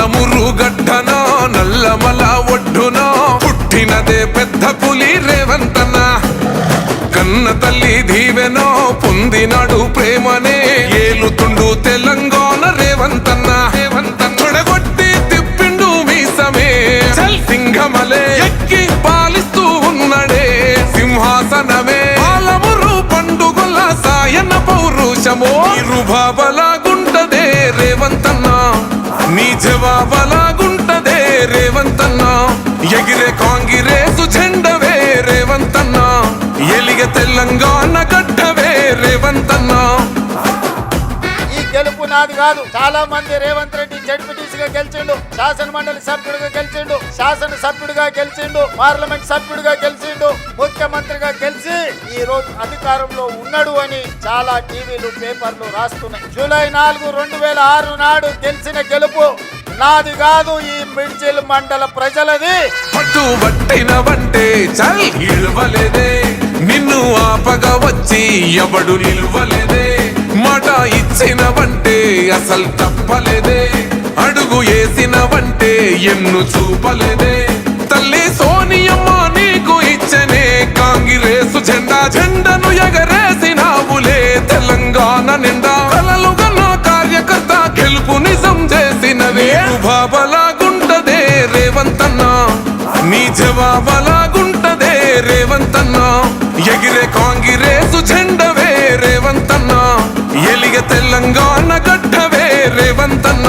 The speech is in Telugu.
పాలమూరు గడ్డన నల్లమల ఒడ్డున పుట్టినదే పెద్ద పులి రేవంతన్న. కన్న తల్లి దీవెనో పొందినాడు ప్రేమనే ఏలుతుండు తెలంగాణ రేవంతన్న. తొడగొట్టి తిప్పిండు మీసమే సింహమలే ఎక్కి పాలిస్తూ ఉన్నడే సింహాసనమే. పాలమూరు పండుగల సాయన పౌరుషమో ఇరుబాబలాగుంటదే రేవంతన్న. నీ జవాబలాగుంటదే రేవంతన్న. ఎగిరే కాంగ్రెసు జెండవే రేవంతన్న. ఎలిగ తెలంగాణ గడ్డవే రేవంతన్న. ఈ గెలుపు నాది కాదు. చాలా మంది రేవంత్ రెడ్డి జడ్పీటీసీగా గెలిచిండు, శాసన మండలి సభ్యుడిగా గెలిచిండు, శాసన సభ్యుడిగా గెలిచిండు, పార్లమెంట్ సభ్యుడిగా గెలిచిండు, ముఖ్యమంత్రిగా గెలిచి ఈ రోజు అధికారంలో ఉన్నాడు అని చాలా టీవీలు పేపర్లు రాస్తున్నాయి. జూలై 4, 2006 నాడు గెలిచిన గెలుపు నాది కాదు, ఈ మిడ్జిల్ మండల ప్రజలది. పట్టు పట్టినవంటే చల్ ఇల్వలేదే, నిన్ను ఆపగా వచ్చి ఎవడు నిల్వలేదే. మాట ఇచ్చినవంటే అసలు తప్పలేదే, అడుగు వేసినవంటే ఎన్ను చూపలేదే. తల్లి సోనియమ్మ నీకు ఇచ్చనే కాంగ్రెసు జెండా, జెండను ఎగరేసినావులే తెలంగాణ నిండా. కలలుగా నా కార్యకర్త గెలుపు నిజం చేసినవే. బాబలాగుంటదే రేవంతన్న, నీ జవాబలాగుంటదే రేవంతన్న. ఎగిరే కాంగ్రెసు జెండవే రేవంతన్న. ఎలిగ తెలంగాణ గడ్డవే రేవంతన్న.